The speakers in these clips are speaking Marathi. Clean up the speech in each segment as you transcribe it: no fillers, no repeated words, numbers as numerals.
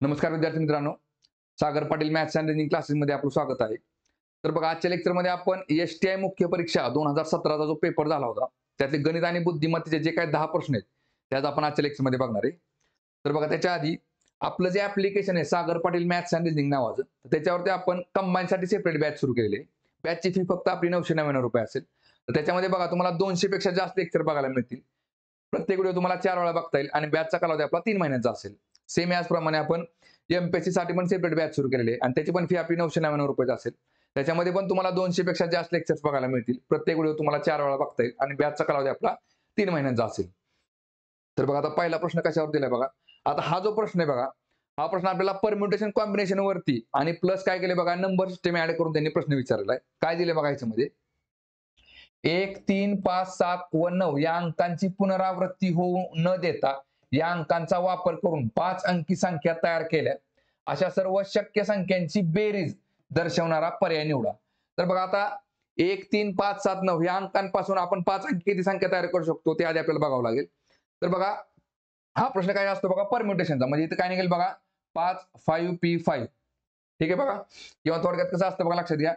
नमस्कार विद्यार्थी मित्रांनो, Sagar Patil maths and reasoning क्लासेसमध्ये आपलं स्वागत आहे. तर बघा, आजच्या लेक्चरमध्ये आपण एसटीआय मुख्य परीक्षा 2017चा जो पेपर झाला होता त्यातले गणित आणि बुद्धिमत्तेचे जे काही 10 प्रश्न आहेत त्याच आपण आजच्या लेक्चरमध्ये बघणार आहे. तर बघा, त्याच्या आधी आपलं जे ऍप्लिकेशन आहे Sagar Patil maths and reasoning नावाचं, त्याच्यावरती आपण कंबाईनसाठी सेपरेट बॅच सुरू केलेली आहे. बॅचची फी फक्त आपली 999 रुपये असेल. तर त्याच्यामध्ये बघा, तुम्हाला 200 पेक्षा जास्त लेक्चर बघायला मिळतील. प्रत्येक व्हिडिओ तुम्हाला 4 वेळा बघता येईल आणि बॅचचा कालावधी आपला 3 महिन्याचा असेल. सेम याचप्रमाणे आपण एमपीएससी साठी पण सेपरेट बॅच सुरू केलेली आहे आणि त्याची पण फी आपली 999 रुपये असेल. त्याच्यामध्ये पण तुम्हाला 200 पेक्षा जास्त लेक्चर्स बघायला मिळतील. प्रत्येक व्हिडिओ तुम्हाला 4 वेळा बघता येईल आणि बॅचचा कालावधी आपला 3 महिन्यांचा असेल. तर बघा, आता पहिला प्रश्न कशावर दिलाय बघा. आता हा जो प्रश्न आहे बघा, हा प्रश्न आपल्याला परम्युटेशन कॉम्बिनेशन वरती आणि प्लस काय केले बघा, नंबर सिस्टम ऍड करून त्यांनी प्रश्न विचारलेला आहे. काय दिले बघा याच्यामध्ये, 1, 3, 5, 7 व 9 या अंकांची पुनरावृत्ती होऊ न देता या अंकांचा वापर करून 5 अंकी संख्या तयार केल्या. अशा सर्व शक्य संख्यांची बेरीज दर्शवणारा पर्याय निवडा. तर बघा, आता 1, 3, 5, 7, 9 या अंकांपासून आपण 5 अंकी किती संख्या तयार करू शकतो ते आधी आपल्याला बघावं लागेल. तर बघा, हा प्रश्न काय असतो बघा, परम्युटेशनचा. म्हणजे इथं काय निघेल बघा, 5 5p5. ठीक आहे बघा, किंवा थोडक्यात कसं असतं बघा, लक्षात घ्या.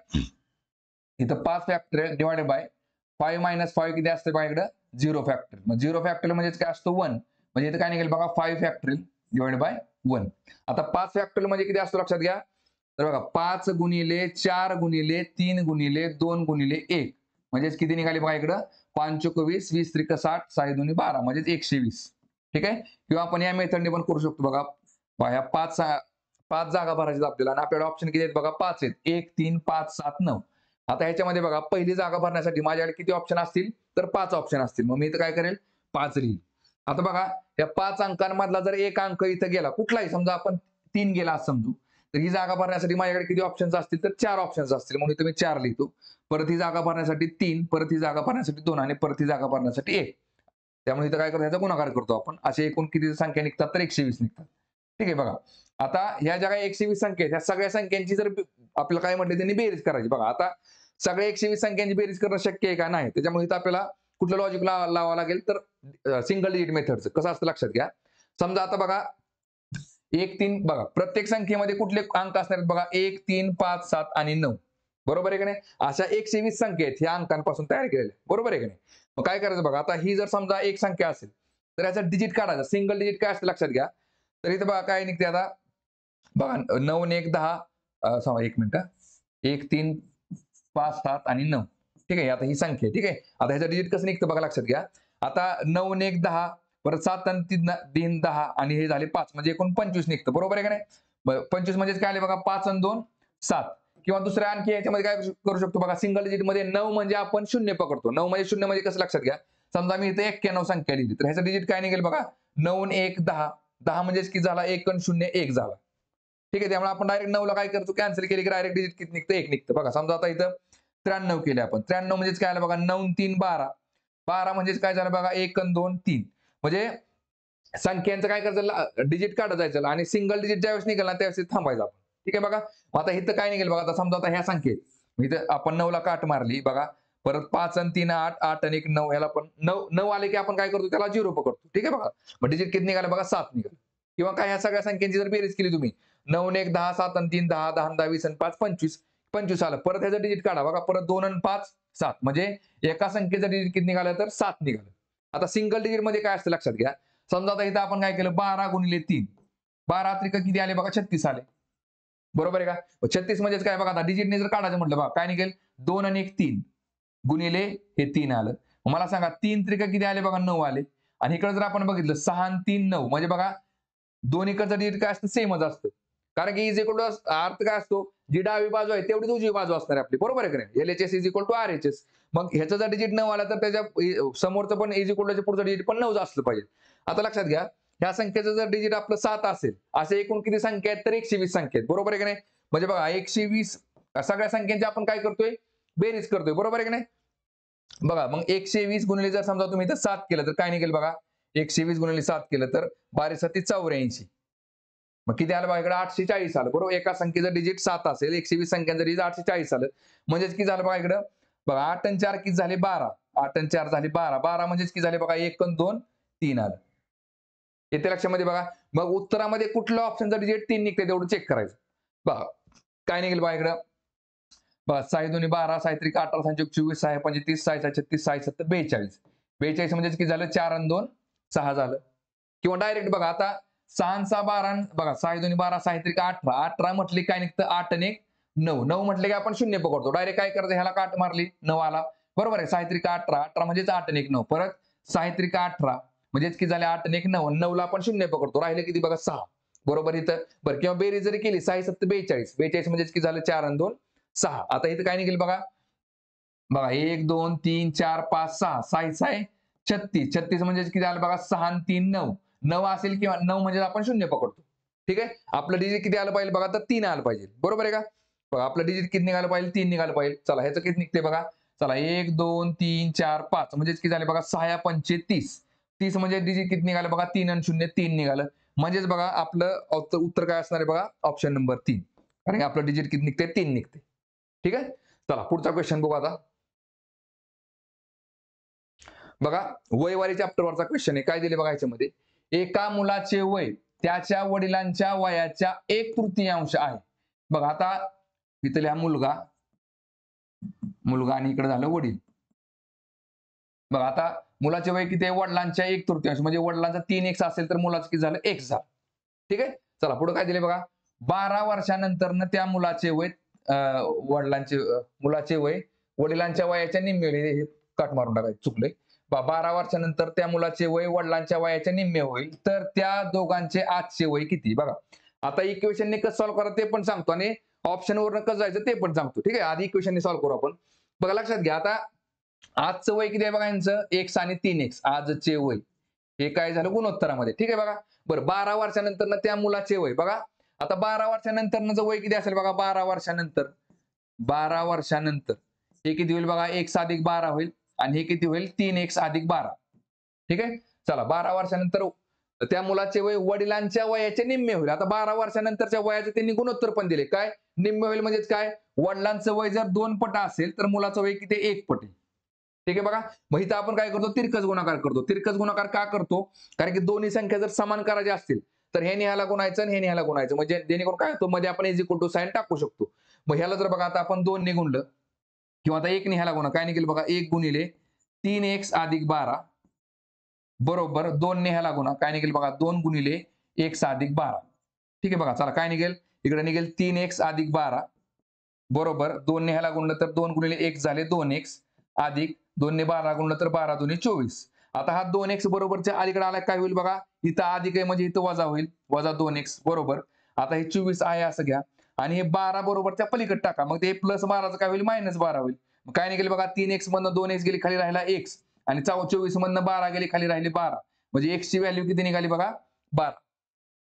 इथं 5 फॅक्टोरियल डिवाइडेड बाय 5 - 5 किती असतं बघा, इकडं 0 फॅक्टोरियल. मग 0 फॅक्टोरियल म्हणजे काय असतो 1. म्हणजे इथं काय निघेल बघा, 5 फॅक्टोरियल डिवाइडेड बाय 1. आता 5 फॅक्टोरियल म्हणजे किती असतो लक्षात घ्या. तर बघा, 5 गुणिले 4 गुणिले 3 गुणिले 2 गुणिले 1 म्हणजेच किती निघाले बघा, इकडं 5 चोक 20, 20 त्रिक 60, 6 दुनी 12 म्हणजेच 120. ठीक आहे. किंवा आपण या मेथडने पण करू शकतो बघा. ह्या 5 जागा भरायच्या आपल्याला आणि आपल्याला ऑप्शन किती आहेत बघा, 5 आहेत. 1, 3, 5, 7, 9. आता ह्याच्यामध्ये बघा, पहिली जागा भरण्यासाठी माझ्याकडे किती ऑप्शन असतील, तर 5 ऑप्शन असतील. मग मी इथं काय करेल, 5 लिहिल. आता बघा, या 5 अंकांमधला जर एक अंक इथं गेला कुठलाही, समजा आपण 3 गेला असं समजू, तर ही जागा भरण्यासाठी माझ्याकडे किती ऑप्शन्स असतील, तर 4 ऑप्शन्स असतील. म्हणून इथं मी 4 लिहितो. परत ही जागा भरण्यासाठी 3, परत ही जागा भरण्यासाठी 2 आणि परत ही जागा भरण्यासाठी 1. त्यामुळे इथं काय करतो, ह्याचा गुणाकार करतो आपण. असे एकूण किती संख्या निघतात, तर 120 निघतात. ठीक आहे बघा. आता ह्या ज्या 120 संख्या आहेत, ह्या सगळ्या संख्यांची जर आपल्याला काय म्हटलं, त्यांनी बेरीज करायची. बघा, आता सगळ्या 120 संख्यांची बेरीज करणं शक्य आहे का, नाही. त्याच्यामुळे इथं आपल्याला कुठलं लॉजिक लावावं लागेल, तर सिंगल डिजिट मेथडचं. कसं असतं लक्षात घ्या. समजा आता बघा, 1, 3 बघा, प्रत्येक संख्येमध्ये कुठले अंक असणार आहेत बघा, 1, 3, 5, 7 आणि 9. बरोबर आहे का नाही. अशा 120 संख्या आहेत ह्या अंकांपासून तयार केलेल्या. बरोबर आहे का नाही. मग काय करायचं बघा, आता ही जर समजा एक संख्या असेल तर याचा डिजिट काढायचा. सिंगल डिजिट काय असतं लक्षात घ्या. तर इथं बघा काय निघते आता बघा, 9 आणि 1 10. एक मिनिट, 1, 3, 5, 7 आणि 9. ठीक आहे. आता ही संख्या आहे. ठीक आहे. आता ह्याचं डिजिट कसं निघतं बघा, लक्षात घ्या. आता 9 आणि 1 10, परत 7 आणि 3 10 आणि हे झाले 5 म्हणजे एकूण 25 निघतं. बरोबर आहे का नाही. 25 म्हणजे काय आले बघा, 5 आणि 2 7. किंवा दुसऱ्या आणखी याच्यामध्ये काय करू शकतो बघा, सिंगल डिजिट मध्ये 9 म्हणजे आपण शून्य पकडतो. 9 म्हणजे शून्य म्हणजे कसं लक्षात घ्या. समजा मी इथे 91 संख्या लिहिली, तर ह्याचं डिजिट काय निघेल बघा, 9 आणि 1 10. 10 म्हणजेच किती झाला, 1 आणि 0 1 झाला. ठीक आहे. त्यामुळे आपण डायरेक्ट 9 ला काय करतो, कॅन्सल केली की डायरेक्ट डिजिट किती निघतं, 1 निघतं. बघा, समजा आता इथं 93 केले आपण. 93 म्हणजेच काय आलं बघा, 9 आणि 3 12. 12 म्हणजेच काय झालं बघा, 1 आणि 2 3. म्हणजे संख्यांचं काय करायचं, डिजिट काढत जायचं आणि सिंगल डिजिट ज्यावेळेस निघेल ना त्यावेळेस थांबायचं आपण. ठीक आहे बघा. आता इथं काय निघेल बघा, आता समजा आता ह्या संख्येत इथं आपण 9 ला काट मारली बघा. परत 5 आणि 3 8, 8 आणि 1 9. ह्याला पण 9 आले की आपण काय करतो, त्याला 0 पकडतो. ठीक आहे बघा. मग डिजिट किती निघाले बघा, 7 निघाले. किंवा काय, ह्या सगळ्या संख्यांची जर बेरीज केली तुम्ही, 9 आणि 1 10, 7 आणि 3 10, 10 आणि 10 20 आणि 5 25. 25 आलं. परत ह्याचं डिजिट काढा बघा, परत 2 आणि 5 7. म्हणजे एका संख्येचं डिजिट किती निघालं, तर 7 निघालं. आता सिंगल डिजिट मध्ये काय असतं लक्षात घ्या. समजा आता इथं आपण काय केलं, 12 गुणिले 3. 12 त्रिक किती आले बघा, 36 आले. बरोबर आहे का. 36 म्हणजेच काय बघा, आता डिजिटने जर काढायचं म्हटलं बघा, काय निघेल, 2 आणि 1 3 गुणिले हे 3 आलं. मला सांगा 3 त्रिक किती आले बघा, 9 आले. आणि इकडे जर आपण बघितलं 6 आणि 3 9 म्हणजे बघा, दोन्हीकडचं डिजिट काय असतं, सेमच असतं. कारण की इज इक्वल टू अर्थ काय असतो, जी डावी बाजू आहे तेवढीच उजवी बाजू असणार आहे आपली. बरोबर आहे का नाही. LHS is equal to RHS. मग ह्याचं जर डिजिट 9 आला तर त्याच्या समोरचं पण इज इक्वल टू पुढचं डिजिट पण 9 असलं पाहिजे. आता लक्षात घ्या, ह्या संख्येचं जर डिजिट आपलं 7 असेल, असे एकूण किती संख्या आहेत, तर 120 संख्या आहेत. बरोबर आहे का नाही. म्हणजे बघा 120 सगळ्या संख्यांची आपण काय करतोय, बेरीज करतोय. बरोबर आहे का नाही. बघा, मग 120 गुणिले जर समजा तुम्ही इथं 7 केलं तर काय निघेल बघा, 120 गुणिले 7 केलं तर 12 7 84. मग किती आलं बघा, इकडे 840 आलं. बरोबर. एका संख्येचं डिजिट 7 असेल, 120 संख्यांचं डिजिट 840 आलं. म्हणजेच किती झालं बघा, इकडं बघा 8 आणि 4 किती झाले 12. 8 आणि 4 झाले 12. 12 म्हणजेच किती झाले बघा, 1 आणि 2 3 आलं. येते लक्षामध्ये बघा. मग उत्तरामध्ये कुठलं ऑप्शनचं डिजिट 3 निघते तेवढं चेक करायचं. बघा काय निघेल बघा इकडं. बघा 6 2 12, 6 3 18, 6 24, 6 35, 6 36, 6 7 42. 42 म्हणजे किती झालं? 4 आणि 2 6 झालं. किंवा डायरेक्ट बघा आता 6 आणि 6 12 बघा 6 2 12, 6 3 18. 18 म्हटले काय निघतं? 8 आणि 1 9. 9 म्हटले की आपण शून्य पकडतो. डायरेक्ट काय करायचं? ह्याला काट मारली 9 आला. बरोबर आहे. 6 3 18. 18 म्हणजेच 8 आणि 1 9. परत 6 3 18 म्हणजेच किती झाले? 8 आणि 1 9. 9 ला आपण शून्य पकडतो. राहिले किती बघा? 6. बरोबर इथं. बरं किंवा बेरीज जरी केली 6 7 42. 42 म्हणजेच किती झालं? 4 आणि 2 6. आता इथं काय निघेल बघा. बघा 1 2 3 4 5 6. 6 6 36. 36 म्हणजे किती आलं बघा? 6 आणि 3 9. 9 असेल किंवा 9 म्हणजे आपण शून्य पकडतो. ठीक आहे. आपलं डिजिट किती आलं पाहिजे बघा? तर 3 आलं पाहिजे. बरोबर आहे का? बघा आपलं डिजिट किती निघालं पाहिजे? 3 निघालं पाहिजे. चला ह्याचं किती निघते बघा. चला 1 2 3 4 5 म्हणजे किती झाले बघा? 6 या 5 30. 30 म्हणजे डिजिट किती निघालं बघा? 3 आणि 0 3 निघालं. म्हणजेच बघा आपलं उत्तर काय असणार आहे बघा? Option number 3. कारण आपलं डिजिट किती निघते? 3 निघते. ठीक आहे. चला पुढचा क्वेश्चन बघू आता. बघा वयवारी चॅप्टरवरचा क्वेश्चन आहे. काय दिले बघा याच्यामध्ये? एका मुलाचे वय त्याच्या वडिलांच्या वयाच्या 1/3 आहे. बघा आता इथं लिहा मुलगा आणि इकडे झालं वडील. बघा आता मुलाचे वय किती आहे? वडिलांच्या 1/3 म्हणजे वडिलांचा 3x असेल तर मुलाचं किती झालं? x झालं. ठीक आहे. चला पुढे काय दिले बघा. 12 वर्षानंतर त्या मुलाचे वय मुलाचे वय वडिलांच्या वयाच्या निम्मे होईल. हे काट मारून टाकायचं चुकलंय. 12 वर्षानंतर त्या मुलाचे वय वडिलांच्या वयाच्या निम्मे होईल तर त्या दोघांचे आजचे वय किती? बघा आता इक्वेशनने कसं सॉल्व्ह करा ते पण सांगतो आणि ऑप्शन वरून कसं जायचं ते पण सांगतो. ठीक आहे. आधी इक्वेशनने सॉल्व्ह करू आपण. बघा लक्षात घ्या आता आजचं वय किती आहे बघा यांचं? x आणि 3x आजचे वय. हे काय झालं गुणोत्तरामध्ये. ठीक आहे बघा. बरं 12 वर्षानंतर त्या मुलाचे वय बघा. आता 12 वर्षानंतर वय किती असेल बघा? 12 वर्षानंतर 12 वर्षानंतर हे किती होईल बघा? x अधिक 12 होईल आणि हे किती होईल? 3x अधिक 12. ठीक आहे. चला 12 वर्षानंतर त्या मुलाचे वय वडिलांच्या वयाचे निम्मे होईल. आता 12 वर्षानंतरच्या वयाचे त्यांनी गुणोत्तर पण दिले. काय निम्मे होईल म्हणजेच काय? वडिलांचं वय जर 2 पट असेल तर मुलाचं वय किती? 1 पट आहे. ठीक आहे बघा. मग इथं आपण काय करतो? तिरकस गुणाकार करतो. तिरकस गुणाकार का करतो? कारण की दोन्ही संख्या जर समान करायच्या असतील तर हे ह्याला गुणायचं आणि हे ह्याला गुणायचं. म्हणजे जेणेकरून काय होतं मध्ये आपण इज इक्वल टू साइन टाकू शकतो. मग ह्याला जर बघा आता आपण 2 ने गुणलं किंवा आता 1 ने ह्याला गुणा काय निघेल बघा? 1 गुणिले 3x अधिक 12 बरोबर 2 ने ह्याला गुणा काय निघेल बघा? 2 गुणिले x अधिक 12. ठीक आहे बघा. चला काय निघेल? इकडे निघेल 3x अधिक 12 बरोबर 2 ने ह्याला गुणलं तर 2 गुणिले 1 झाले 2x अधिक 2 ने 12 गुणलं तर 12 2 24. आता हा 2x बरोबरच्या अलीकडे आला काय होईल बघा? इथं अधिक आहे म्हणजे इथं वजा होईल. वजा 2x बरोबर. आता हे 24 आहे असं घ्या आणि हे 12 बरोबरच्या पलीकडे टाका. मग ते प्लस 12चं काय होईल? मायनस 12 होईल. मग काय निघेल बघा? 3x मधनं 2x गेली खाली राहिला x आणि 24 मधनं 12 गेली खाली राहिली 12. म्हणजे x ची व्हॅल्यू किती निघाली बघा? 12.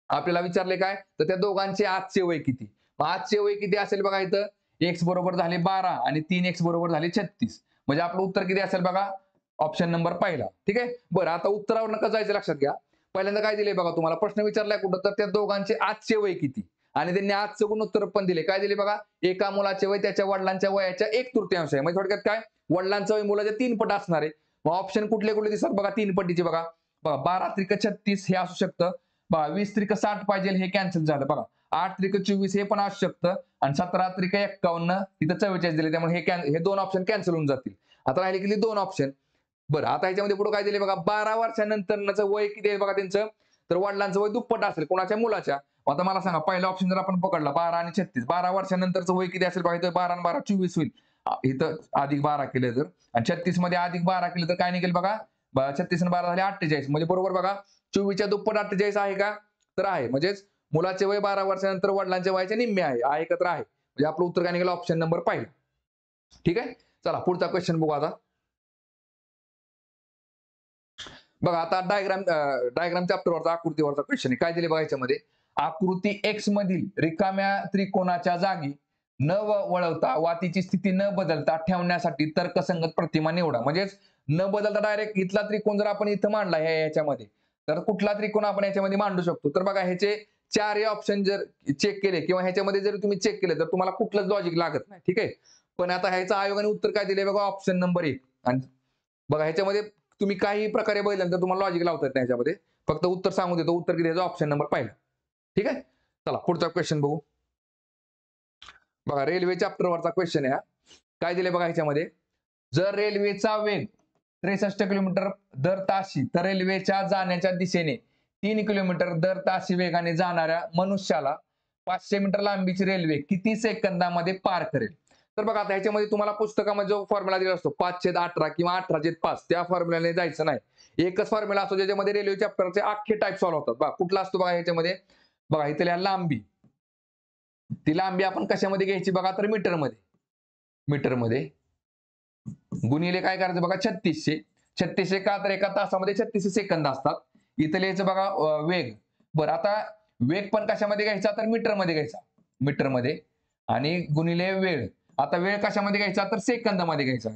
आपल्याला विचारले काय? तर त्या दोघांचे आजचे वय किती? आजचे वय किती असेल बघा इथं? x बरोबर झाले 12 आणि 3x बरोबर झाले 36. म्हणजे आपलं उत्तर किती असेल बघा? ऑप्शन नंबर पहिला. ठीक आहे. बरं आता उत्तरावर कसं जायचं लक्षात घ्या. पहिल्यांदा काय दिले बघा तुम्हाला प्रश्न विचारलाय कुठं? तर त्या दोघांचे आजचे वय किती? आणि त्यांनी आजचं गुणोत्तर पण दिले. काय दिले बघा? एका मुलाचे वय त्याच्या वडिलांच्या वयाच्या 1/3 आहे. म्हणजे थोडक्यात काय? वडिलांचं वय मुलाच्या 3 पट असणार आहे. मग ऑप्शन कुठले कुठले दिसतात बघा? 3 पटीचे बघा. बघा 12 त्रिक 36 हे असू शकतं. बघा 20 त्रिक 60 पाहिजे हे कॅन्सल झालं बघा. 8 त्रिक 24 हे पण असू शकतं आणि 17 त्रिक 51 तिथं 44 दिले त्यामुळे हे 2 ऑप्शन कॅन्सल होऊन जातील. आता राहिले किती? 2 ऑप्शन. बरं आता ह्याच्यामध्ये पुढे काय दिले बघा? 12 वर्षानंतरचं वय किती आहे बघा त्यांचं? तर वडिलांचं वय दुप्पट असेल कोणाच्या? मुलाच्या. आता मला सांगा पहिला ऑप्शन जर आपण पकडला 12 आणि 36. 12 वर्षानंतरचं वय किती असेल बघा? इथं 12 आणि 12 24 होईल. इथं अधिक 12 केलं तर आणि 36 मध्ये अधिक 12 केलं तर काय निघेल बघा? 36 आणि 12 झाले 48. म्हणजे बरोबर बघा 24च्या दुप्पट 48 आहे का? तर आहे. म्हणजेच मुलाचे वय 12 वर्षानंतर वडिलांच्या वयाच्या निम्मे आहे एकत्र आहे. म्हणजे आपलं उत्तर काय निघेल? ऑप्शन नंबर पहिला. ठीक आहे. चला पुढचा क्वेश्चन बघू आता. बघा आता डायग्राम चॅप्टरवरचा आकृतीवरचा क्वेश्चन आहे. काय दिले बघा याच्यामध्ये? आकृती X मधील रिकाम्या त्रिकोणाच्या जागी न वळवता वातीची स्थिती न बदलता ठेवण्यासाठी तर्कसंगत प्रतिमा निवडा. म्हणजेच न बदलता डायरेक्ट इथला त्रिकोण जर आपण इथं मांडला ह्याच्यामध्ये तर कुठला त्रिकोण आपण याच्यामध्ये मांडू शकतो? तर बघा ह्याचे 4 ऑप्शन जर चेक केले किंवा ह्याच्यामध्ये जर तुम्ही चेक केले तर तुम्हाला कुठलंच लॉजिक लागत नाही. ठीक आहे. पण आता ह्याचं आयोगाने उत्तर काय दिले बघा? Option number 1. आणि बघा ह्याच्यामध्ये तुम्ही काही प्रकारे बघितल्यानंतर तुम्हाला लॉजिक लावता येत नाही ह्याच्यामध्ये. फक्त उत्तर सांगू देतो, उत्तर किती ऑप्शन नंबर पहिला. ठीक आहे. चला पुढचा क्वेश्चन बघू. बघा रेल्वे चॅप्टरवरचा क्वेश्चन आहे. काय दिले बघा ह्याच्यामध्ये, जर रेल्वेचा वेग 63 किलोमीटर दर ताशी तर रेल्वेच्या जाण्याच्या दिशेने 3 किलोमीटर दर ताशी वेगाने जाणाऱ्या मनुष्याला 500 मीटर लांबीची रेल्वे किती सेकंदामध्ये पार करेल. तर बघा आता ह्याच्यामध्ये तुम्हाला पुस्तकामध्ये जो फॉर्म्युला दिला असतो 5/18 किंवा 18/5 त्या फॉर्म्युलाने जायचं नाही. एकच फॉर्म्युला असतो ज्याच्यामध्ये रेल्वे चॅप्टरचे अख्खे टाईप सॉल्व्ह होतात. बघा कुठला असतो बघा ह्याच्यामध्ये, बघा इथल्या लांबी, ती लांबी आपण कशामध्ये घ्यायची बघा, तर मीटरमध्ये गुणिले काय करायचं बघा 3600 का, तर एका तासामध्ये 36 सेकंद असतात. इथं लिहायचं बघा वेग. बरं आता वेग पण कशामध्ये घ्यायचा, तर मीटरमध्ये घ्यायचा, मीटरमध्ये, आणि गुणिले वेळ. आता वेळ कशामध्ये घ्यायचा, तर सेकंदामध्ये घ्यायचा.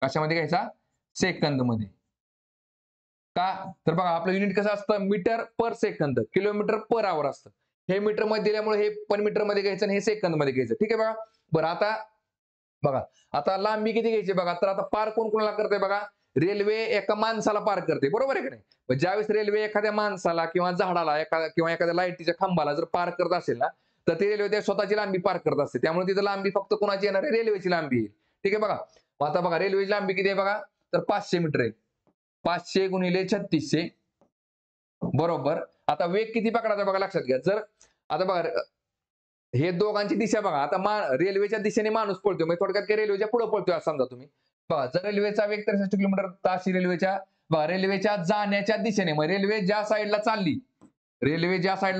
कशामध्ये घ्यायचा, सेकंदमध्ये. का, तर बघा आपलं युनिट कसं असतं, metre per second, kilometre per hour असतं. हे मीटरमध्ये दिल्यामुळे हे पण मीटरमध्ये घ्यायचं आणि हे सेकंदमध्ये घ्यायचं. ठीक आहे बघा. बरं आता बघा, आता लांबी किती घ्यायची बघा, तर आता पार कोण कोणाला करते बघा, रेल्वे एका माणसाला पार करते, बरोबर आहे की नाही. ज्यावेळेस रेल्वे एखाद्या माणसाला किंवा झाडाला किंवा एखाद्या लाईटीच्या खांबाला जर पार करत असेल ना, तर ती रेल्वे त्या स्वतःची लांबी पार करत असते. त्यामुळे तिथं लांबी फक्त कोणाची येणार आहे, रेल्वेची लांबी येईल. ठीक आहे बघा. आता बघा रेल्वेची लांबी किती आहे बघा, तर 500 मीटर आहे. 500 गुणिले 3600 बरोबर. आता वेग किती पकडायचा बघा, लक्षात घ्या. जर आता बघा हे दोघांची दिशा बघा, आता रेल्वेच्या दिशेने माणूस पळतोय, म्हणजे थोडक्यात काही रेल्वेच्या पुढे पळतोय असं समजा तुम्ही. बघा जर रेल्वेचा वेग 63 किलोमीटर तास रेल्वेच्या जाण्याच्या दिशेने, मग रेल्वे ज्या साईडला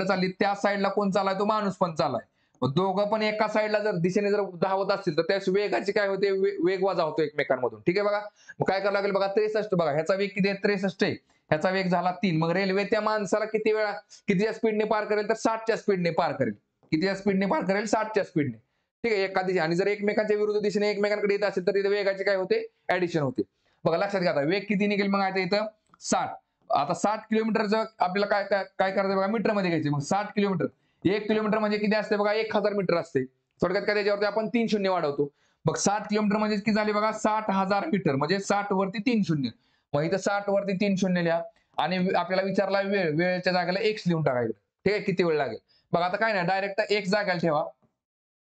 चालली त्या साईडला कोण चाललाय, तो माणूस पण चाललाय. मग दोघं पण एका साईडला जर दिशेने जर धावत असतील तर त्या वेगाची काय होते, वेग वजा होतो एकमेकांमधून. ठीक आहे बघा. मग काय करावं लागेल बघा, 63 बघा, ह्याचा वेग किती आहे, 63 आहे. ह्याचा वेग झाला 3. मग रेल्वे त्या माणसाला कितीच्या स्पीडने पार करेल, तर 60च्या स्पीडने पार करेल. कितीच्या स्पीडने पार करेल, 60च्या स्पीडने. ठीक आहे, एका दिशेने. आणि जर एकमेकांच्या विरुद्ध दिशेने एकमेकांकडे येत असेल तर तिथे वेगाची काय होते, ऍडिशन होते. बघा लक्षात घ्या, आता वेग किती निघेल मग आता इथं 60. आता 60 किलोमीटरचं आपल्याला काय करायचं बघा, मीटरमध्ये घ्यायचे. मग 60 किलोमीटर, 1 किलोमीटर म्हणजे किती असते बघा, 1000 मीटर असते. थोडक्यात काय, त्याच्यावरती आपण 3 शून्य वाढवतो. मग 60 किलोमीटर म्हणजे किती झाले बघा, 60,000 मीटर, म्हणजे 60 वरती 3 शून्य. मग इथं 60 वरती 3 शून्य लिहा. आणि आपल्याला विचारला वेळेच्या जागेला x लिहून टाकायचं. ठीक आहे, किती वेळ लागेल बघा. आता काय नाही, डायरेक्ट x जागेला ठेवा.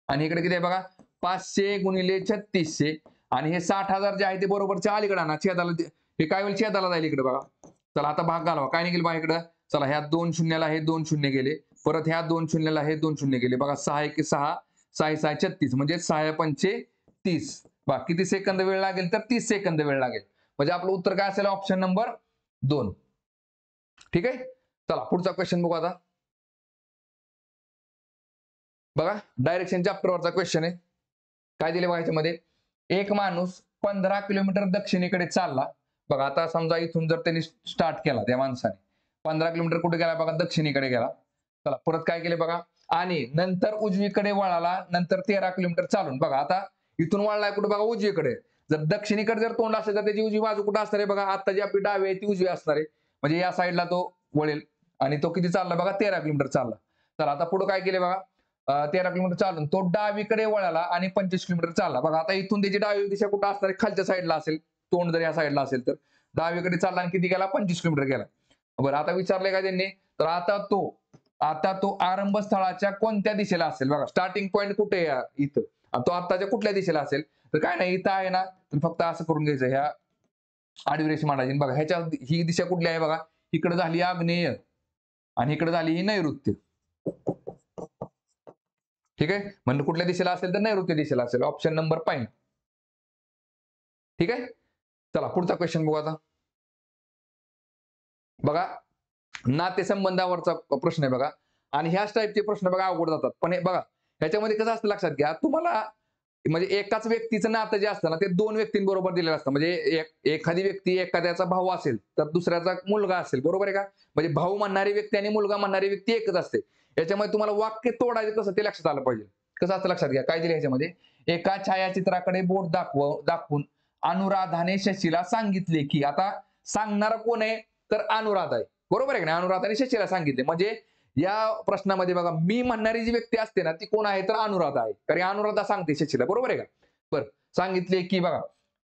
आणि इकडे किती आहे बघा, 500 गुणिले 3600, आणि हे 60,000 जे आहे ते बरोबरच्या अलीकडे ना, छेदाला, हे काय होईल, छेदाला जाईल इकडे बघा. चला आता भाग घालवा, काय निघेल बघा इकडं. चला ह्या 2 शून्याला हे 2 शून्य गेले, परत ह्या 2 शून्याला हे 2 शून्य गेले बघा. 6 1 6, 6 6 36, म्हणजे 6 5 30. बघा किती सेकंद वेळ लागेल, तर 30 सेकंद वेळ लागेल. म्हणजे आपलं उत्तर काय असेल, ऑप्शन नंबर 2. ठीक आहे. चला पुढचा क्वेश्चन बघू आता. बघा डायरेक्शन चॅप्टरवरचा क्वेश्चन आहे. काय दिले बघा याच्यामध्ये, एक माणूस 15 किलोमीटर दक्षिणेकडे चालला. बघा आता समजा इथून जर त्यांनी स्टार्ट केला, त्या माणसाने 15 किलोमीटर कुठे गेला बघा, दक्षिणेकडे गेला. चला परत काय केले बघा, आणि नंतर उजवीकडे वळाला, नंतर 13 किलोमीटर चालून. बघा आता इथून वळलाय कुठे बघा, उजवीकडे. जर दक्षिणेकडे जर तोंड असेल तर त्याची उजवी बाजू कुठे असणार आहे बघा, आता जी आपली डावी आहे ती उजवी असणार आहे. म्हणजे या साईडला तो वळेल. आणि तो किती चालला बघा, 13 किलोमीटर चालला. चला आता पुढे काय केले बघा, 13 किलोमीटर चालून तो डावीकडे वळाला आणि 25 किलोमीटर चालला. बघा आता इथून त्याची डावी दिशा कुठं असणार आहे, खालच्या साईडला असेल. तोंड जर या साईडला असेल तर डावीकडे चालला आणि किती गेला, 25 किलोमीटर गेला. बरं आता विचारलंय का त्यांनी, तर आता तो आरंभ स्थळाच्या कोणत्या दिशेला असेल. बघा स्टार्टिंग पॉईंट कुठे आहे इथं, तो आत्ताच्या कुठल्या दिशेला असेल, तर काय नाही इथं आहे ना, तर फक्त असं करून घ्यायचं, ह्या आडवी रेषा मांडायची. बघा ह्याच्या ही दिशा कुठली आहे बघा, इकडे झाली आग्नेय आणि इकडे झाली ही नैऋत्य. ठीक आहे, म्हणजे कुठल्या दिशेला असेल तर नैऋत्य दिशेला असेल, ऑप्शन नंबर 5. ठीक आहे. चला पुढचा क्वेश्चन बघू आता. बघा नातेसंबंधावरचा प्रश्न आहे बघा. आणि ह्याच टाईपचे प्रश्न बघा अवघड जातात. पण हे बघा ह्याच्यामध्ये कसं असतं लक्षात घ्या, तुम्हाला म्हणजे एकाच व्यक्तीचं नातं जे असतं ना, ते 2 व्यक्तींबरोबर दिलेलं असतं. म्हणजे एखादी व्यक्ती, एखाद्याचा भाऊ असेल तर दुसऱ्याचा मुलगा असेल, बरोबर आहे का. म्हणजे भाऊ म्हणणारी व्यक्ती आणि मुलगा म्हणणारी व्यक्ती एकच असते. याच्यामध्ये तुम्हाला वाक्य तोडायचं कसं ते लक्षात आलं पाहिजे. कसं असतं लक्षात घ्या, काय दिलं ह्याच्यामध्ये, एका छायाचित्राकडे बोट दाखवून अनुराधाने शशीला सांगितले की, आता सांगणारा कोण आहे, तर अनुराधा आहे, बरोबर आहे का नाही. अनुराधाने शशीला सांगितले, म्हणजे या प्रश्नामध्ये बघा मी म्हणणारी जी व्यक्ती असते ना, ती कोण आहे, तर अनुराधा आहे. कारण अनुराधा सांगते शशीला, बरोबर आहे का. बरं सांगितले की बघा,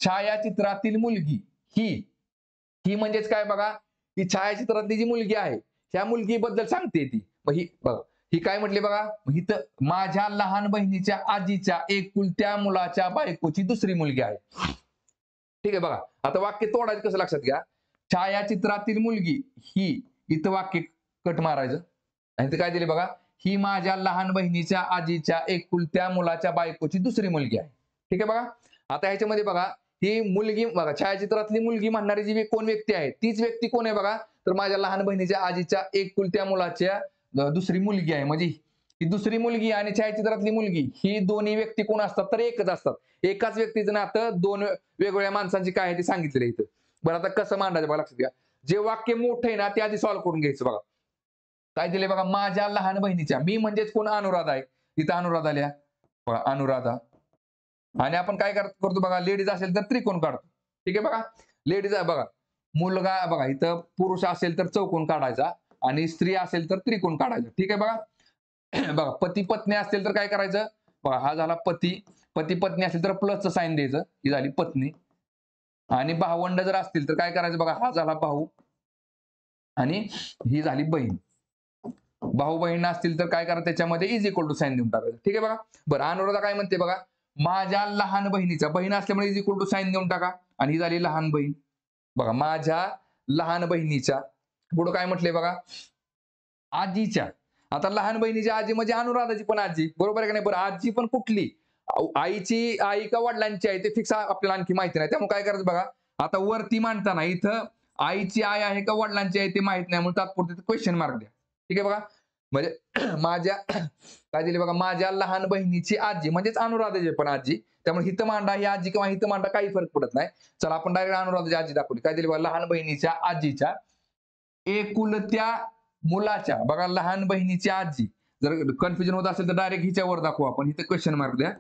छायाचित्रातील मुलगी ही म्हणजेच काय बघा, ही छायाचित्रातली जी मुलगी आहे ह्या मुलगीबद्दल सांगते ती. मग ही बघा ही काय म्हटली बघा, इथं माझ्या लहान बहिणीच्या आजीच्या एकुलत्या मुलाच्या बायकोची दुसरी मुलगी आहे. ठीक आहे बघा. आता वाक्य तोडायचं कसं लक्षात घ्या. छायाचित्रातील मुलगी ही इथं वाक्य कट मारायचं. आणि ते काय दिले बघा, ही माझ्या लहान बहिणीच्या आजीच्या एकुलत्या मुलाच्या बायकोची दुसरी मुलगी आहे. ठीक आहे बघा. आता ह्याच्यामध्ये बघा ही मुलगी बघा छायाचित्रातली मुलगी म्हणणारी जी कोण व्यक्ती आहे तीच व्यक्ती कोण आहे बघा, तर माझ्या लहान बहिणीच्या आजीच्या एकुलत्या मुलाच्या दुसरी मुलगी आहे. म्हणजे ही दुसरी मुलगी आणि छायाचित्रातली मुलगी ही दोन्ही व्यक्ती कोण असतात, तर एकच असतात. एकाच व्यक्तीचं नातं दोन वेगवेगळ्या माणसांची काय आहे ते सांगितलेलं आहे इथं. बरं आता कसं मांडायचं बघा लक्षात घ्या. जे वाक्य मोठं आहे ना ते आधी सॉल्व्ह करून घ्यायचं बघा. काय दिले बघा, माझ्या लहान बहिणीच्या, मी म्हणजेच कोण, अनुराधा आहे. इथं अनुराधा आल्या बघा, अनुराधा. आणि आपण काय करतो बघा, लेडीज असेल तर त्रिकोण काढतो. ठीक आहे बघा. लेडीज आहे बघा, मुलगा बघा इथं पुरुष असेल तर चौकोन काढायचा आणि स्त्री असेल तर त्रिकोण काढायचा. ठीक आहे बघा. बघा पती पत्नी असतील तर काय करायचं बघा, हा झाला पती, पती पत्नी असेल तर प्लसचं साईन द्यायचं, ही झाली पत्नी. आणि भावंड जर असतील तर काय करायचं बघा, हा झाला भाऊ आणि ही झाली बहीण. भाऊ बहीण असतील तर काय करा, त्याच्यामध्ये इज इक्वल टू साईन देऊन टाकायचं. ठीक आहे बघा. बरं अनुराधा काय म्हणते बघा, माझ्या लहान बहिणीचा, बहीण असल्यामुळे इज इक्वल टू साईन देऊन टाका आणि ही झाली लहान बहीण. बघा माझ्या लहान बहिणीच्या पुढे काय म्हटलंय बघा, आजीच्या. आता लहान बहिणीची आजी म्हणजे अनुराधाची पण आजी, बरोबर आहे का नाही. बरं आजी पण कुठली, आईची आई का वडिलांची आई ते फिक्स आपल्याला आणखी माहिती नाही. त्यामुळे काय करायचं बघा, आता वरती मांडताना इथं आईची आई आहे का वडिलांची आई ते माहित नाही, म्हणून तात्पुरते क्वेश्चन मार्क द्या. ठीक आहे बघा. म्हणजे माझ्या काय दिले बघा, माझ्या लहान बहिणीची आजी म्हणजेच अनुराधाची पण आजी. त्यामुळे हिथं मांडा ही आजी किंवा हिथं मांडा काही फरक पडत नाही. चला आपण डायरेक्ट अनुराधाची आजी दाखवली. काय दिली बघा, लहान बहिणीच्या आजीच्या एकुलत्या मुलाच्या, बघा लहान बहिणीची आजी. जर कन्फ्युजन होत असेल तर डायरेक्ट हिच्यावर दाखवू आपण, इथे क्वेश्चन मार्क द्या.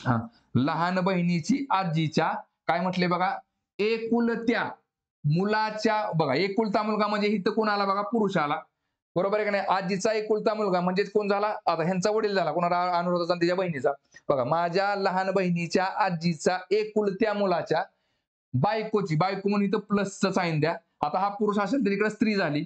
हा, लहान बहिणीची आजीच्या काय म्हटले बघा, एकुलत्या मुलाच्या. बघा एकुलता मुलगा म्हणजे इथं कोण आला बघा, पुरुष आला. बरोबर आहे का नाही. आजीचा एकुलता मुलगा म्हणजे कोण झाला, आता ह्यांचा वडील झाला, कोणाला, अनुराधाचा आणि तिच्या बहिणीचा. बघा माझ्या लहान बहिणीच्या आजीचा एकुलत्या मुलाच्या बायकोची, बायको म्हणून इथं प्लसचं साईन द्या. आता हा पुरुष असेल तर इकडे स्त्री झाली.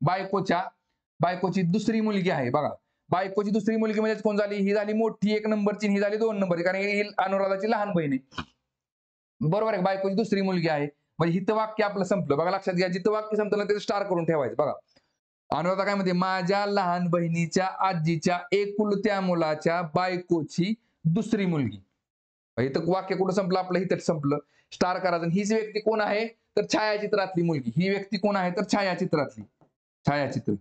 बायकोची दुसरी मुलगी आहे बघा. बायकोची दुसरी मुलगी म्हणजे कोण झाली, ही झाली मोठी 1 नंबरची, ही झाली 2 नंबरची, कारण ही अनुराधाची लहान बहीण आहे. बरोबर आहे. बायकोची दुसरी मुलगी आहे म्हणजे हिथं वाक्य आपलं संपलं. बघा लक्षात घ्या, जिथं वाक्य संपलं ना तिथं स्टार करून ठेवायचं. बघा अनुराधा काय म्हणते, माझ्या लहान बहिणीच्या आजीच्या एकुलत्या मुलाच्या बायकोची दुसरी मुलगी. इथं वाक्य कुठं संपलं आपलं, इथं संपलं. स्टार करायचं. हीच व्यक्ती कोण आहे, तर छायाचित्रातली मुलगी. ही व्यक्ती कोण आहे, तर छायाचित्रातली, छायाचित्र.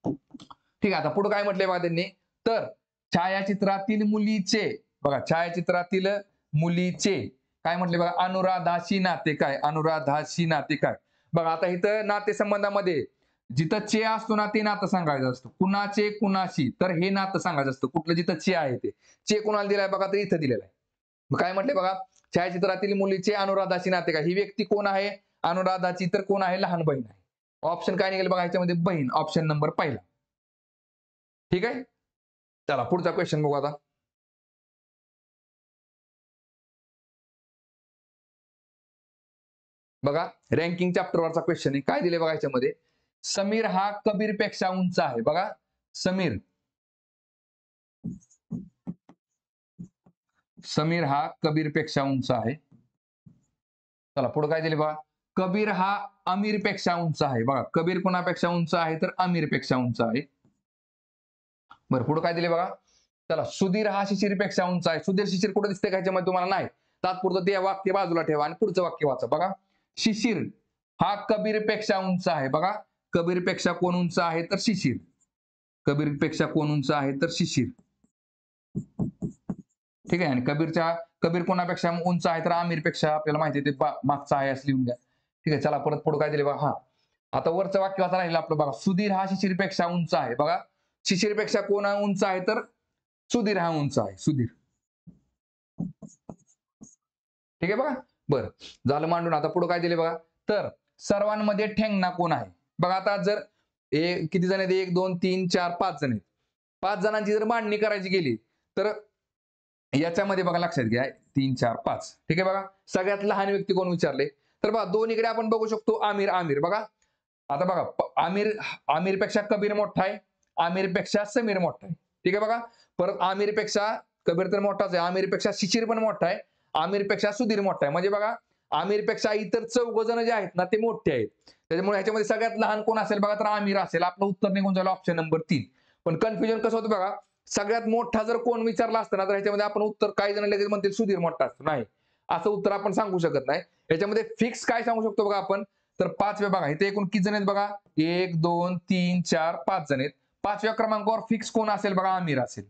ठीक आहे. आता पुढे काय म्हटलंय बघा त्यांनी, तर छायाचित्रातील मुलीचे, बघा छायाचित्रातील मुलीचे काय म्हटले बघा, अनुराधाशी नाते काय, अनुराधाशी नाते काय. बघा आता इथं नातेसंबंधामध्ये जिथं चे असतो ना ते नातं सांगायचं असतं. कुणाचे कुणाशी, तर हे नातं सांगायचं असतं. कुठलं जिथं चे आहे ते. चे कुणाला दिलाय बघा, तर इथं दिलेलं आहे. मग काय म्हटले बघा, छायाचित्रातील मुलीचे अनुराधाशी नाते काय, ही व्यक्ती कोण आहे, अनुराधाची, तर कोण आहे, लहान बहीण आहे. ऑप्शन काय निघेल बघा ह्याच्यामध्ये, बहीण. ऑप्शन नंबर पहिला. ठीक आहे. चला पुढचा क्वेश्चन बघू आता. बघा रँकिंग चॅप्टरवरचा क्वेश्चन आहे. काय दिले बघा ह्याच्यामध्ये, समीर हा कबीर पेक्षा उंच आहे. बघा समीर हा कबीर पेक्षा उंच आहे. चला पुढे काय दिले बघा, कबीर हा आमिर पेक्षा उंच आहे. बघा कबीर कोणापेक्षा उंच आहे, तर आमिर पेक्षा उंच आहे. बरं पुढे काय दिले बघा, चला सुधीर हा शिशिर पेक्षा उंच आहे. सुधीर शिशिर कुठे दिसते का ह्याच्यामध्ये, तुम्हाला नाही. तात्पुरतं ते वाक्य बाजूला ठेवा आणि पुढचं वाक्य वाचा. बघा शिशिर हा कबीर पेक्षा उंच आहे. बघा कबीर पेक्षा कोण उंच आहे, तर शिशिर. कबीर पेक्षा कोण उंच आहे, तर शिशिर. ठीक आहे. आणि कबीर कोणापेक्षा उंच आहे, तर आमिर पेक्षा, आपल्याला माहिती आहे ते मागचा आहे असं लिहून घ्या. ठीक आहे. चला परत पुढे काय दिले बघा, हा आता वरचं वाक्य वाचा राहिलं आपलं. बघा सुधीर हा शिशिर पेक्षा उंच आहे. बघा शिशिर पेक्षा कोण उंच आहे, तर सुधीर हा उंच आहे. सुधीर. ठीक आहे बघा. बरं झालं मांडून. आता पुढे काय दिले बघा, तर सर्वांमध्ये ठेंगणा कोण आहे. बघा आता जर किती जण आहेत, 1 2 3 4 5 जण आहेत. 5 जणांची जर मांडणी करायची गेली तर याच्यामध्ये बघा लक्षात घ्या, 3 4 5. ठीक आहे बघा. सगळ्यात लहान व्यक्ती कोण विचारले, तर बघा दोन्हीकडे आपण बघू शकतो आमिर आमिर. बघा आता बघा आमिरपेक्षा कबीर मोठा आहे, आमिरपेक्षा समीर मोठा आहे. ठीक आहे बघा. परत आमिरपेक्षा कबीर तर मोठाच आहे, आमिरपेक्षा शिशिर पण मोठा आहे, आमिरपेक्षा सुधीर मोठा आहे. म्हणजे बघा आमिरपेक्षा इतर 4 जण जे आहेत ना ते मोठे आहेत. त्याच्यामुळे ह्याच्यामध्ये सगळ्यात लहान कोण असेल बघा तर आमिर असेल. आपलं उत्तर निघून जाईल ऑप्शन नंबर 3. पण कन्फ्युजन कसं होतं बघा, सगळ्यात मोठा जर कोण विचारला असतं ना तर ह्याच्यामध्ये आपण उत्तर काही जण लगेच म्हणतील सुधीर मोठा असतो. नाही, असं उत्तर आपण सांगू शकत नाही. याच्यामध्ये फिक्स काय सांगू शकतो बघा आपण, तर 5व्या बघा इथे एकूण किती जण आहेत बघा, 1 2 3 4 5 जण आहेत. 5व्या क्रमांकावर फिक्स कोण असेल बघा, आमिर असेल.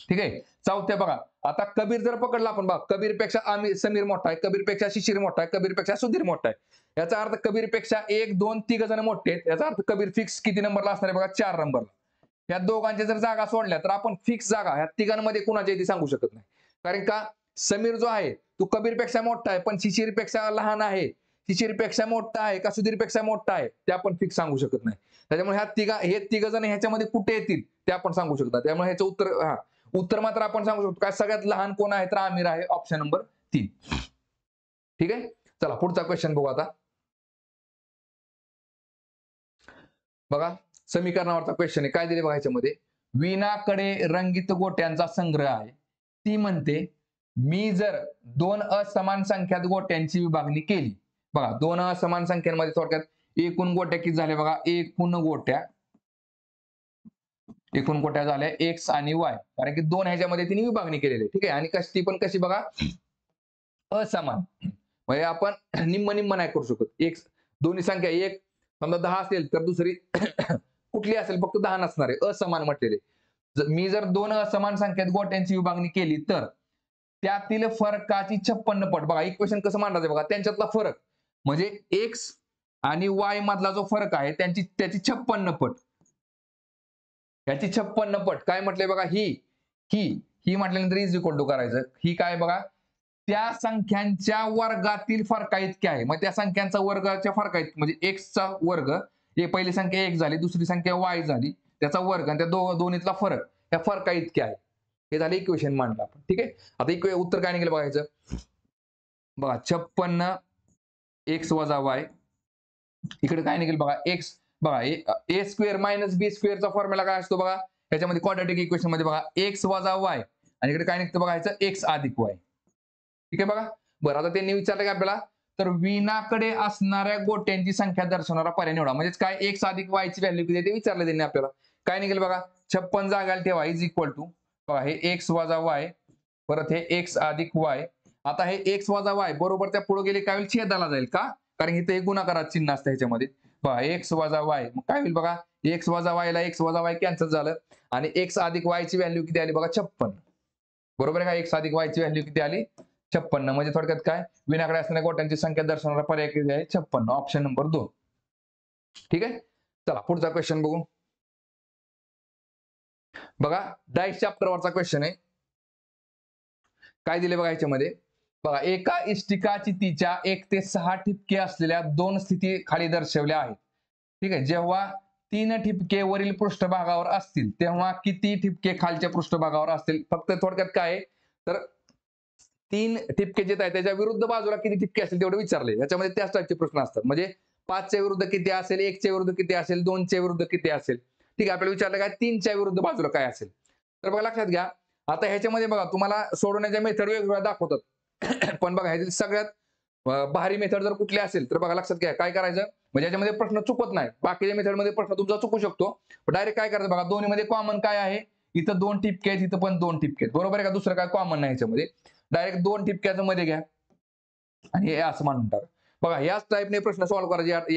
ठीक आहे. 4थ्या बघा, आता कबीर जर पकडला आपण बघा, कबीरपेक्षा समीर मोठा आहे, कबीरपेक्षा शिशिर मोठा आहे, कबीरपेक्षा सुधीर मोठा आहे. याचा अर्थ कबीरपेक्षा 1 2 3 जण मोठे आहेत. याचा अर्थ कबीर फिक्स किती नंबरला असणार आहे बघा, 4 नंबरला. या दोघांच्या जर जागा सोडल्या तर आपण फिक्स जागा ह्या तिघांमध्ये कुणाची आहे ती सांगू शकत नाही. कारण का समीर जो आहे तो कबीरपेक्षा मोठा आहे पण शिशिरपेक्षा लहान आहे, शिशिरपेक्षा मोठा आहे का सुधीरपेक्षा मोठा आहे ते आपण फिक्स सांगू शकत नाही. त्याच्यामुळे हे तिघ जण ह्याच्यामध्ये कुठे येतील ते आपण सांगू शकतो. त्यामुळे ह्याचं उत्तर मात्र आपण सांगू शकतो काय, सगळ्यात लहान कोण आहे तर आमिर आहे, ऑप्शन नंबर 3. ठीक आहे. चला पुढचा क्वेश्चन बघू आता. बघा समीकरणावरचा क्वेश्चन आहे. काय दिले बघा ह्याच्यामध्ये, वीणाकडे रंगीत गोट्यांचा संग्रह आहे. ती म्हणते मी जर 2 असमान संख्यात गोट्यांची विभागणी केली. बघा 2 असमान संख्यांमध्ये थोडक्यात एकूण गोट्या किती झाल्या बघा, एकूण गोट्या झाल्या एक्स आणि वाय, कारण की 2 ह्याच्यामध्ये तिने विभागणी केलेली आहे. ठीक आहे. आणि ती पण कशी बघा, असमान. म्हणजे आपण निम्म निम्म नाही करू शकत. एक दोन्ही संख्या, एक समजा 10 असेल तर दुसरी कुठली असेल फक्त 10 नसणार आहे, असमान म्हटलेले. मी जर 2 असमान संख्येत गोट्यांची विभागणी केली तर त्यातील फरकाची 56 पट. बघा इक्वेशन कसं मांडायचं बघा, त्यांच्यातला फरक म्हणजे एक्स आणि वाय मधला जो फरक आहे त्याची 56 पट. याची 56 पट काय म्हटलंय बघा, ही म्हटल्यानंतर इज इक्वल टू करायचं. ही काय बघा, त्या संख्यांच्या वर्गातील फरका इतके आहे. मग त्या संख्यांचा वर्गाच्या फरका इतके म्हणजे एक्सचा वर्ग, हे पहिली संख्या एक झाली, दुसरी संख्या वाय झाली, त्याचा वर्ग आणि त्या दोन्हीतला फरक, त्या फरका इतके आहे. हे झाले इक्वेशन मांडलं आपण. ठीक आहे. आता उत्तर काय निघेल बघायचं बघा, 56 एक्स वजा वाय. इकडे काय निघेल बघा, एक्स बघा ए स्क्वेअर मायनस बी स्क्वेअरचा फॉर्म्युला काय असतो बघा, ह्याच्यामध्ये क्वाड्रॅटिक इक्वेशन मध्ये बघा एक्स वजा वाय आणि इकडे काय निघतं बघायचं एक्स अधिक वाय. ठीक आहे बघा. बरं आता त्यांनी विचारलं की आपल्याला, तर वीणाकडे असणाऱ्या गोट्यांची संख्या दर्शवणारा पर्याय निवडा. म्हणजेच काय, एक्स अधिक वाय ची व्हॅल्यू किती ते विचारलं त्यांनी आपल्याला. काय निघेल बघा, 56 जागाला ठेवा इज इक्वल टू बघा हे एक्स वजा वाय, परत हे एक्स अधिक वाय. आता हे एक्स वजा वाय बरोबर त्या पुढे गेले काय होईल, छेदाला जाईल का, कारण इथे गुणाकारात चिन्ह असतं ह्याच्यामध्ये. बघा एक्स वजा वाय मग काय होईल बघा, एक्स वजा वाय ला एक्स वजा वाय कॅन्सल झालं आणि एक्स अधिक वाय ची व्हॅल्यू किती आली बघा, 56. बरोबर आहे का, एक्स अधिक वाय ची व्हॅल्यू किती आली, 56. म्हणजे थोडक्यात काय, विनाकडे असणाऱ्या गोट्यांची संख्या दर्शवणारा पर्याय किती आहे, 56, ऑप्शन नंबर 2. ठीक आहे. चला पुढचा क्वेश्चन बघू. बघा डायस चॅप्टर वरचा क्वेश्चन आहे. काय दिले बघा याच्यामध्ये, बघा एका इष्टिकाचितीच्या 1 ते 6 ठिपके असलेल्या 2 स्थिती खाली दर्शवल्या आहेत. ठीक आहे. जेव्हा 3 ठिपके वरील पृष्ठभागावर असतील तेव्हा किती ठिपके खालच्या पृष्ठभागावर असतील. फक्त थोडक्यात काय आहे, तर 3 ठिपके जे आहेत त्याच्या विरुद्ध बाजूला किती ठिपके असतील तेवढे विचारले. याच्यामध्ये त्याच टाईपचे प्रश्न असतात. म्हणजे 5 च्या विरुद्ध किती असेल, 1 च्या विरुद्ध किती असेल, 2 च्या विरुद्ध किती असेल. ठीक आहे. आपल्याला विचारलं काय, 3 च्या विरुद्ध बाजूला काय असेल. तर बघा लक्षात घ्या, आता ह्याच्यामध्ये बघा तुम्हाला सोडवण्याच्या मेथड वेगवेगळ्या दाखवतात. पण बघा ह्यातील सगळ्यात भारी मेथड जर कुठली असेल तर बघा लक्षात घ्या काय करायचं, म्हणजे याच्यामध्ये प्रश्न चुकत नाही. बाकीच्या मेथडमध्ये प्रश्न तुमचा चुकू शकतो. डायरेक्ट काय करायचं बघा, दोन्हीमध्ये कॉमन काय आहे, इथं 2 ठिपके आहेत, इथं पण 2 ठिपके आहेत. बरोबर आहे का, दुसरं काय कॉमन नाही याच्यामध्ये. डायरेक्ट 2 ठिपक्याचं मध्ये घ्या आणि हे असं मानून टाका. बघा याच टाईपने प्रश्न सॉल्व्ह करायचे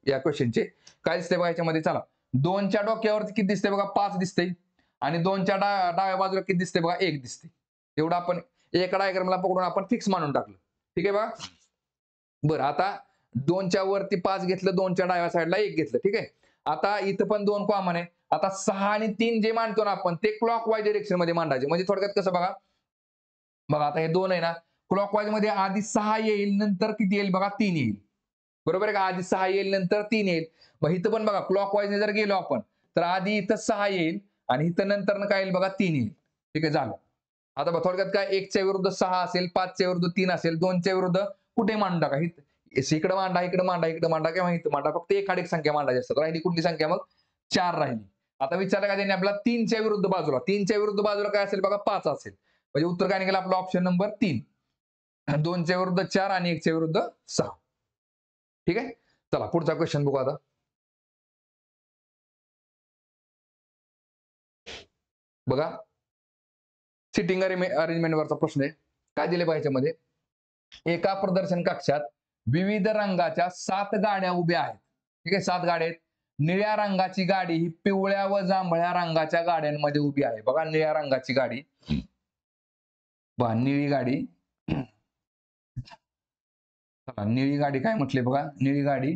या क्वेश्चनचे. काय दिसतंय बघा याच्यामध्ये, चला 2च्या डोक्यावरती किती दिसते बघा, 5 दिसते आणि 2च्या डाव्या बाजूला किती दिसते बघा, 1 दिसते. एवढं आपण एका डायग्रामला पकडून आपण फिक्स मानून टाकलं. ठीक आहे बघा. बरं आता 2च्या वरती 5 घेतलं, 2च्या डाव्या साईडला 1 घेतलं. ठीक आहे. आता इथं पण 2 कॉमन आहे. आता 6 आणि 3 जे मांडतो ना आपण ते क्लॉकवाईज डायरेक्शन मध्ये मांडायचे. म्हणजे थोडक्यात कसं बघा, आता हे 2 आहे ना, क्लॉकवाईज मध्ये आधी 6 येईल नंतर किती येईल बघा, 3 येईल. बरोबर आहे का, आधी 6 येईल नंतर 3 येईल. मग इथं पण बघा क्लॉकवाईज जर गेलो आपण तर आधी इथं 6 येईल आणि इथं नंतर काय येईल बघा, 3 येईल. ठीक आहे झालं. आता थोडक्यात काय, 1च्या विरुद्ध 6 असेल, 5च्या विरुद्ध 3 असेल, 2च्या विरुद्ध कुठे मांडून टाका, इकडे मांडा, इकडे मांडा, इकडे मांडा किंवा इथं मांडा, फक्त एखादी संख्या मांडायची असतात. राहिली कुठली संख्या मग 4 राहिली. आता विचारलं का त्यांनी आपल्याला 3च्या विरुद्ध बाजूला, 3च्या विरुद्ध बाजूला काय असेल बघा 5 असेल. म्हणजे उत्तर काय निघेल आपलं ऑप्शन नंबर 3. 2च्या विरुद्ध 4 आणि 1च्या विरुद्ध 6. ठीक आहे. चला पुढचा क्वेश्चन बघू आता. बघा सिटिंग अरेंजमेंट वरचा प्रश्न आहे. काय दिले पाहिजे ह्याच्यामध्ये, एका प्रदर्शन कक्षात विविध रंगाच्या 7 गाड्या उभ्या आहेत. ठीक आहे, 7 गाड्या आहेत. निळ्या रंगाची गाडी ही पिवळ्या व जांभळ्या रंगाच्या गाड्यांमध्ये उभी आहे. बघा निळ्या रंगाची गाडी, बघा निळी गाडी, निळी गाडी काय म्हटले बघा, निळी गाडी,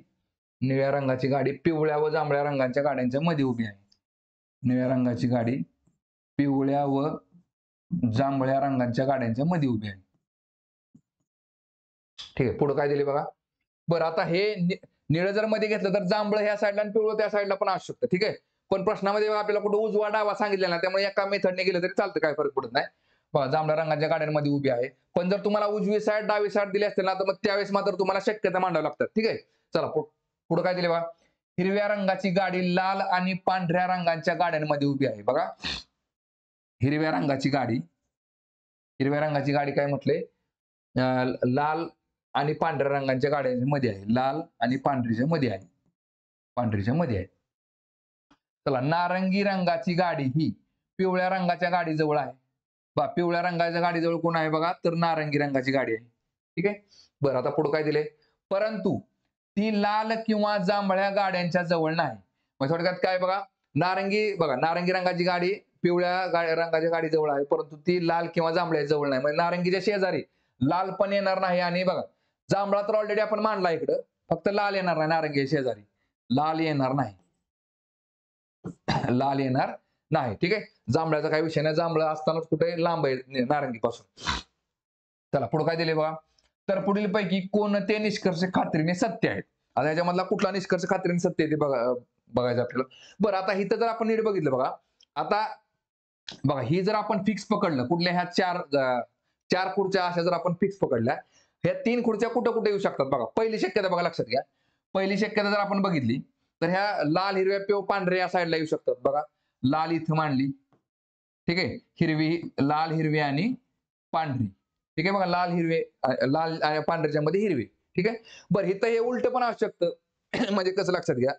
निळ्या रंगाची गाडी पिवळ्या व जांभळ्या रंगाच्या गाड्यांच्या मध्ये उभी आहे. निळ्या रंगाची गाडी पिवळ्या व जांभळ्या रंगाच्या गाड्यांच्या मध्ये उभी आहे. ठीक आहे, पुढे काय दिले बघा. बरं आता हे निळं जर मध्ये घेतलं तर जांभळं ह्या साईडला आणि पिवळं त्या साईडला पण असू शकतं. ठीक आहे, पण प्रश्नामध्ये आपल्याला कुठं उजवा डावा सांगितलेला ना, त्यामुळे एका मेथडने गेलं तरी चालतं, काय फरक पडत नाही. बघा जांभळ्या रंगाच्या गाड्यांमध्ये उभी आहे. पण जर तुम्हाला उजवी साईड डावी साईड दिली असते ना, तर मग त्यावेळेस मात्र तुम्हाला शक्यता मांडावी लागतात. ठीक आहे, चला पुढे काय दिले बघा. हिरव्या रंगाची गाडी लाल आणि पांढऱ्या रंगाच्या गाड्यांमध्ये उभी आहे. बघा हिरव्या रंगाची गाडी, हिरव्या रंगाची गाडी काय म्हटले, लाल आणि पांढऱ्या रंगाच्या गाड्यांच्या मध्ये आहे. लाल आणि पांढरीच्या मध्ये आहे, पांढरीच्या मध्ये आहे. चला नारंगी रंगाची गाडी ही पिवळ्या रंगाच्या गाडीजवळ आहे. बा पिवळ्या रंगाच्या गाडीजवळ कोण आहे बघा, तर नारंगी रंगाची गाडी आहे. ठीक आहे, बरं आता पुढे काय दिले, परंतु ती लाल किंवा जांभळ्या गाड्यांच्या जवळ नाही. मग थोडक्यात काय बघा, नारंगी, बघा नारंगी रंगाची गाडी पिवळ्या रंगाच्या गाडी जवळ आहे, परंतु ती लाल किंवा जांभळ्या जवळ नाही. म्हणजे नारंगीच्या शेजारी लाल पण येणार नाही आणि बघा जांभळा तर ऑलरेडी आपण मांडला इकडं, फक्त लाल येणार नाही. नारंगी शेजारी लाल येणार नाही, लाल येणार नाही. ठीक आहे, जांभळ्याचा काही विषय नाही, जांभळा असतानाच कुठे लांब आहे नारंगी पासून. चला पुढे काय दिले बघा, तर पुढील पैकी कोणते निष्कर्ष खात्रीने सत्य आहेत. आता याच्यामधला कुठला निष्कर्ष खात्रीने सत्य आहे ते बघायचं आपल्याला. बरं आता इथं जर आपण नीट बघितलं बघा, आता बघा ही जर आपण फिक्स पकडलं, कुठल्या ह्या चार खुर्च्या अशा जर आपण फिक्स पकडल्या, ह्या 3 खुर्च्या कुठं कुठे येऊ शकतात बघा. पहिली शक्यता बघा, लक्षात घ्या, पहिली शक्यता जर आपण बघितली तर ह्या लाल हिरव्या पिवळ्या पांढऱ्या या साईडला येऊ शकतात. बघा लाल इथं मांडली, ठीक आहे, हिरवी, लाल हिरवी आणि पांढरी. ठीक आहे, बघा लाल हिरवे, लाल आणि पांढऱ्याच्या मध्ये हिरवी. ठीक आहे, बरं इथं हे उलट पण असू शकतं. म्हणजे कसं लक्षात घ्या,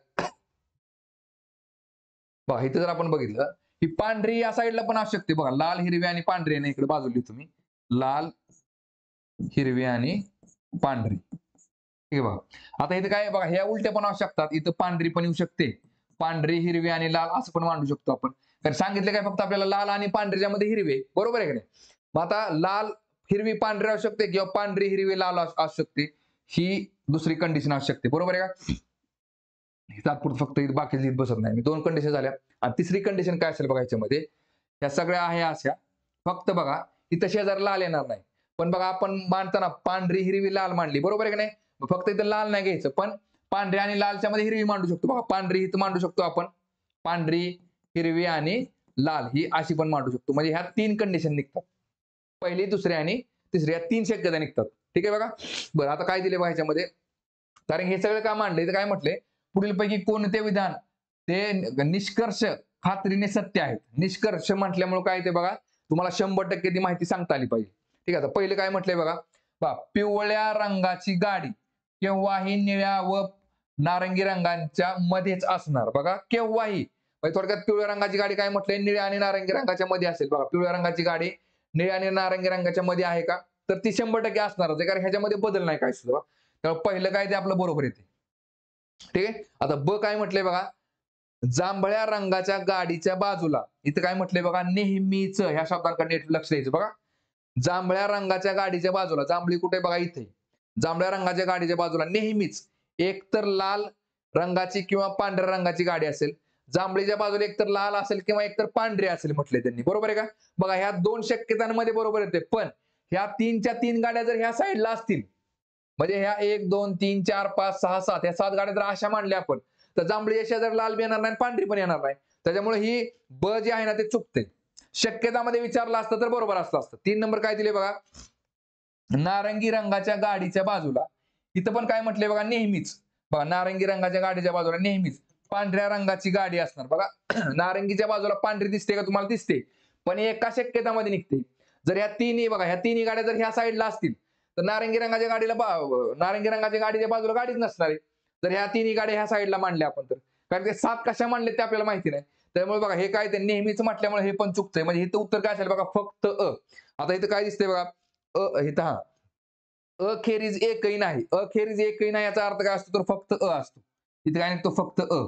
बघा इथं जर आपण बघितलं ही पांढरी या साईडला पण असू शकते. बघा लाल हिरवी आणि पांढरी आहे, इकडे बाजूला तुम्ही लाल हिरवी आणि पांढरी. ठीक आहे बघा, आता इथे काय बघा, ह्या उलट्या पण असू शकतात. इथं पांढरी पण येऊ शकते, पांढरी हिरवी आणि लाल असं पण मांडू शकतो आपण. तर सांगितलं काय फक्त आपल्याला लाल आणि पांढरीच्या मध्ये हिरवे, बरोबर आहे की नाही. मग आता लाल हिरवी पांढरी असू शकते किंवा पांढरी हिरवी लाल असू शकते, ही दुसरी कंडिशन असू शकते. बरोबर आहे का, तात्पुरतं फक्त बाकी लिहित बसत नाही मी. 2 कंडिशन झाल्या आणि तिसरी कंडिशन काय असेल बघा याच्यामध्ये, ह्या सगळ्या आहे अशा, फक्त बघा इथं शेजारी लाल येणार नाही. पण बघा आपण मांडताना पांढरी हिरवी लाल मांडली, बरोबर आहे की नाही. फक्त इथं लाल नाही घ्यायचं, पण पांढरी आणि लालच्या मध्ये हिरवी मांडू शकतो. बघा पांढरी इथं मांडू शकतो आपण, पांढरी हिरवी आणि लाल ही अशी पण मांडू शकतो. म्हणजे ह्या 3 कंडिशन निघतात, पहिली दुसरी आणि तिसरी, या 3 शक्यता निघतात. ठीक आहे बघा, बरं आता काय दिले बघा ह्याच्यामध्ये, कारण हे सगळं काय मांडले तर काय म्हटले, पुढीलपैकी कोणते विधान ते निष्कर्ष खात्रीने सत्य आहेत. निष्कर्ष म्हटल्यामुळे काय ते बघा, तुम्हाला 100% ती माहिती सांगता आली पाहिजे. ठीक आहे, आता पहिले काय म्हटलंय बघा, पिवळ्या रंगाची गाडी केव्हाही निळ्या व नारंगी रंगांच्या मध्येच असणार. बघा केव्हाही, थोडक्यात पिवळ्या रंगाची गाडी काय म्हटलंय, निळ्या आणि नारंगी रंगाच्या मध्ये असेल. बघा पिवळ्या रंगाची गाडी निळ्या आणि नारंगी रंगाच्या मध्ये आहे का, तर ती 100% असणारच आहे, कारण ह्याच्यामध्ये बदल नाही काय सुद्धा. त्यामुळे पहिलं काय ते आपलं बरोबर येते. ठीक आहे, आता ब काय म्हटलंय बघा, जांभळ्या रंगाच्या गाडीच्या बाजूला, इथं काय म्हटलंय बघा, नेहमीच, ह्या शब्दांकडे लक्ष द्यायचं. बघा जांभळ्या रंगाच्या गाडीच्या बाजूला, जांभळी कुठे बघा इथे, जांभळ्या रंगाच्या गाडीच्या बाजूला नेहमीच एकतर लाल रंगाची किंवा पांढऱ्या रंगाची गाडी असेल. जांभळीच्या बाजूला एकतर लाल असेल किंवा एकतर पांढरी असेल म्हटले त्यांनी, बरोबर आहे का. बघा ह्या 2 शक्यतांमध्ये बरोबर येते, पण ह्या 3च्या 3 गाड्या जर ह्या साईडला असतील, म्हणजे ह्या 1 2 3 4 5 6 7 ह्या 7 गाड्या जर अशा मांडल्या आपण, तर जांभळी शेजारी लाल बी येणार नाही, पांढरी पण येणार नाही. त्याच्यामुळे ही ब जी आहे ना ते चुकते. शक्यतामध्ये विचारलं असतं तर बरोबर असतं. 3 नंबर काय दिले बघा, नारंगी रंगाच्या गाडीच्या बाजूला, इथं पण काय म्हटलंय बघा, नेहमीच. बघा, नारंगी रंगाच्या गाडीच्या बाजूला नेहमीच पांढऱ्या रंगाची गाडी असणार. बघा, नारंगीच्या बाजूला पांढरी दिसते का तुम्हाला? दिसते. पण एका शक्यतामध्ये निघते. जर ह्या तिन्ही बघा, ह्या तिन्ही गाड्या जर ह्या साईडला असतील तर नारंगी रंगाच्या नारंगी रंगाच्या गाडीच्या बाजूला गाडीच नसणार आहे. तर ह्या तिन्ही गाड्या ह्या साईडला मांडल्या आपण तर, कारण ते 7 कशा मांडले ते आपल्याला माहिती नाही. त्यामुळे बघा, हे काय ते नेहमीच म्हटल्यामुळे हे पण चुकतंय. म्हणजे इथं उत्तर काय असेल बघा, फक्त अ. आता इथं काय दिसतंय बघा, इथं हा अखेरीज एकही नाही. अखेरीज एकही नाही याचा अर्थ काय असतो? तर फक्त अ असतो. इथे काय निघतो? फक्त अ.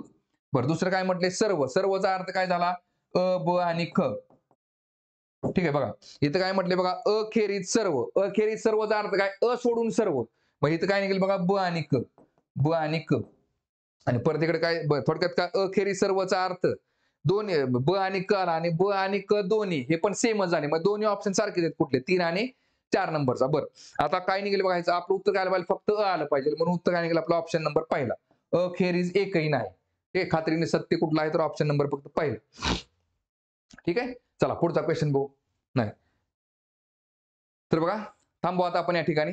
बरं, दुसरं काय म्हटलंय? सर्व. सर्वचा अर्थ काय झाला? अ, ब आणि ख. ठीक आहे बघा. इथं काय म्हटलंय बघा, अखेरीज सर्व. अखेरीज सर्वचा अर्थ काय? अ सोडून सर्व. मग इथं काय निघेल बघा? ब आणि क. ब आणि क. आणि परत इकडे काय? थोडक्यात काय? अखेरीज सर्वचा अर्थ दोन्ही ब आणि क आला आणि ब आणि क दोन्ही हे पण सेमच झाले. मग दोन्ही ऑप्शन सारखेच आहेत. कुठले? 3 आणि 4 नंबरचा. बरं. आता काय निघेल बघा, ह्याचं आपलं उत्तर काय आलं पाहिजे? फक्त अ आलं पाहिजे. म्हणून उत्तर काय निघेल आपला? ऑप्शन नंबर पहिला. अखेरीज एकही नाही. हे खात्रीने सत्य कुठला आहे? तर ऑप्शन नंबर फक्त पहिला. ठीक आहे. चला पुढचा क्वेश्चन बघू. नाही तर बघा, थांबू आता आपण या ठिकाणी.